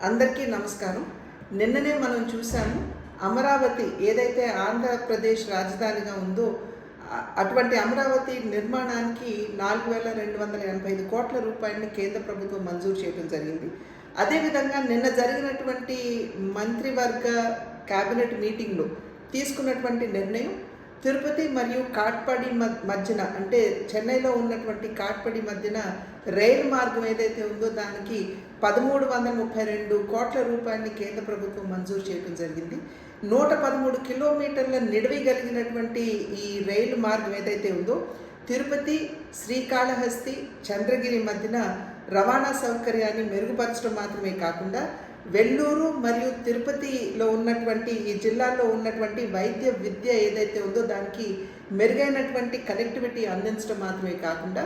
అందరికీ నమస్కారం. నిన్ననే మనం చూసాము అమరావతి ఏదైతే ఆంధ్రప్రదేశ్ రాజధానిగా ఉందో అటువంటి అమరావతి నిర్మాణానికి 4,285 కోట్ల రూపాయలని కేంద్ర ప్రభుత్వం మంజూరు చేయడం జరిగింది. అదేవిధంగా నిన్న జరిగినటువంటి మంత్రివర్గ క్యాబినెట్ మీటింగ్లో తీసుకున్నటువంటి నిర్ణయం తిరుపతి మరియు కాట్పాడి మధ్యన అంటే చెన్నైలో ఉన్నటువంటి కాట్పాడి మధ్యన రైలు మార్గం ఏదైతే ఉందో దానికి 1,332 కోట్ల రూపాయలని కేంద్ర ప్రభుత్వం మంజూరు చేయడం జరిగింది. 113 కిలోమీటర్ల నిడివి కలిగినటువంటి ఈ రైలు మార్గం ఏదైతే ఉందో తిరుపతి, శ్రీకాళహస్తి, చంద్రగిరి మధ్యన రవాణా సౌకర్యాన్ని మెరుగుపరచడం మాత్రమే కాకుండా వెల్లూరు మరియు తిరుపతిలో ఉన్నటువంటి ఈ జిల్లాల్లో ఉన్నటువంటి వైద్య విద్య ఏదైతే ఉందో దానికి మెరుగైనటువంటి కనెక్టివిటీ అందించడం మాత్రమే కాకుండా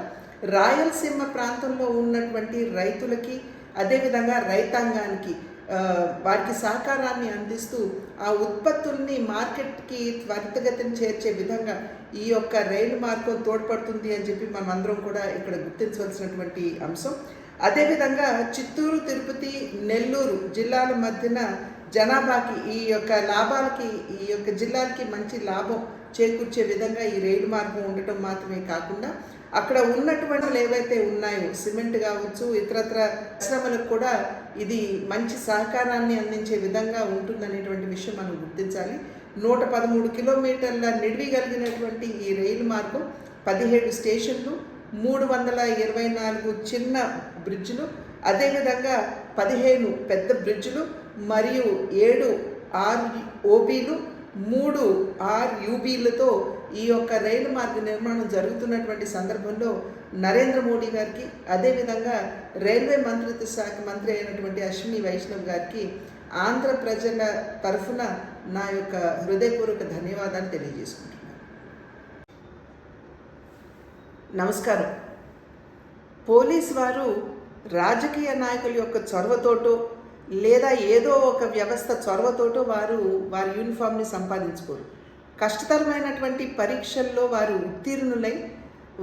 రాయలసీమ ప్రాంతంలో ఉన్నటువంటి రైతులకి అదేవిధంగా రైతాంగానికి వారికి సహకారాన్ని అందిస్తూ ఆ ఉత్పత్తుల్ని మార్కెట్కి త్వరితగతిన చేర్చే విధంగా ఈ యొక్క రైలు మార్గం తోడ్పడుతుంది అని చెప్పి మనం అందరం కూడా ఇక్కడ గుర్తించవలసినటువంటి అంశం. అదేవిధంగా చిత్తూరు, తిరుపతి, నెల్లూరు జిల్లాల మధ్యన జనాభాకి ఈ యొక్క లాభాలకి ఈ యొక్క జిల్లాలకి మంచి లాభం చేకూర్చే విధంగా ఈ రైలు మార్గం ఉండటం మాత్రమే కాకుండా అక్కడ ఉన్నటువంటి ఏవైతే ఉన్నాయో సిమెంట్ కావచ్చు ఇతరత్ర పరిశ్రమలకు కూడా ఇది మంచి సహకారాన్ని అందించే విధంగా ఉంటుందనేటువంటి విషయం మనం గుర్తించాలి. 113 కిలోమీటర్ల నిడివి కలిగినటువంటి ఈ రైలు మార్గం 17 స్టేషన్లు, 324 చిన్న బ్రిడ్జ్లు, అదేవిధంగా 15 పెద్ద బ్రిడ్జ్లు మరియు 7 ROBలు, 3 RUBలతో ఈ యొక్క రైలు మార్గ నిర్మాణం జరుగుతున్నటువంటి సందర్భంలో నరేంద్ర మోడీ గారికి అదేవిధంగా రైల్వే మంత్రిత్వ శాఖ మంత్రి అయినటువంటి అశ్విని వైష్ణవ్ గారికి ఆంధ్ర ప్రజల తరఫున నా యొక్క హృదయపూర్వక ధన్యవాదాలు తెలియజేసుకుంటున్నాను. నమస్కారం. పోలీస్ వారు రాజకీయ నాయకుల యొక్క చొరవతోటో లేదా ఏదో ఒక వ్యవస్థ చొరవతోటో వారి యూనిఫామ్ని సంపాదించుకోరు. కష్టతరమైనటువంటి పరీక్షల్లో వారు ఉత్తీర్ణులై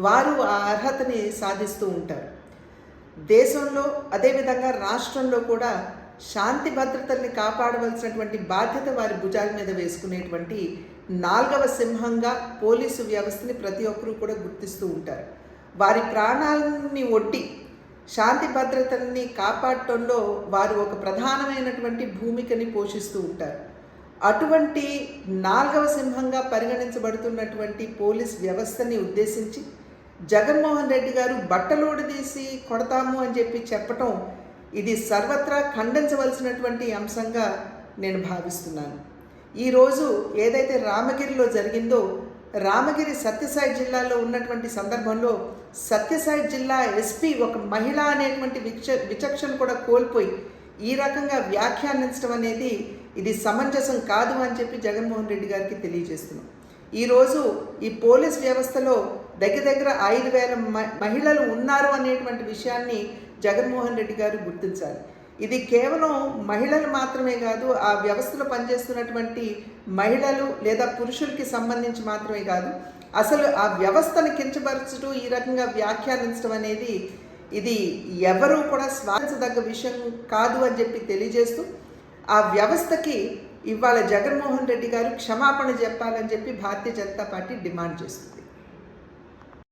వారు ఆ అర్హతని సాధిస్తూ ఉంటారు. దేశంలో అదేవిధంగా రాష్ట్రంలో కూడా శాంతి భద్రతల్ని కాపాడవలసినటువంటి బాధ్యత వారి భుజాల మీద వేసుకునేటువంటి 4వ సింహంగా పోలీసు వ్యవస్థని ప్రతి ఒక్కరూ కూడా గుర్తిస్తూ ఉంటారు. వారి ప్రాణాలని ఒడ్డి శాంతి భద్రతల్ని కాపాడటంలో వారు ఒక ప్రధానమైనటువంటి భూమికని పోషిస్తూ ఉంటారు. అటువంటి 4వ సింహంగా పరిగణించబడుతున్నటువంటి పోలీస్ వ్యవస్థని ఉద్దేశించి జగన్మోహన్ రెడ్డి గారు బట్టలోడదీసి కొడతాము అని చెప్పటం ఇది సర్వత్రా ఖండించవలసినటువంటి అంశంగా నేను భావిస్తున్నాను. ఈరోజు ఏదైతే రామగిరిలో జరిగిందో రామగిరి సత్యసాయి జిల్లాలో ఉన్నటువంటి సందర్భంలో సత్యసాయి జిల్లా ఎస్పీ ఒక మహిళ అనేటువంటి విచక్షణ కూడా కోల్పోయి ఈ రకంగా వ్యాఖ్యానించడం అనేది ఇది సమంజసం కాదు అని చెప్పి జగన్మోహన్ రెడ్డి గారికి తెలియజేస్తున్నాం. ఈరోజు ఈ పోలీస్ వ్యవస్థలో దగ్గర 5,000 మహిళలు ఉన్నారు అనేటువంటి విషయాన్ని జగన్మోహన్ రెడ్డి గారు గుర్తించాలి. ఇది కేవలం మహిళలు మాత్రమే కాదు, ఆ వ్యవస్థలో పనిచేస్తున్నటువంటి మహిళలు లేదా పురుషులకి సంబంధించి మాత్రమే కాదు, అసలు ఆ వ్యవస్థను కించపరచడం ఈ రకంగా వ్యాఖ్యానించడం అనేది ఇది ఎవరూ కూడా స్వాగతించదగ్గ విషయం కాదు అని చెప్పి తెలియజేస్తూ ఆ వ్యవస్థకి ఇవాళ జగన్మోహన్ రెడ్డి గారు క్షమాపణ చెప్పాలని చెప్పి భారతీయ జనతా పార్టీ డిమాండ్ చేస్తుంది.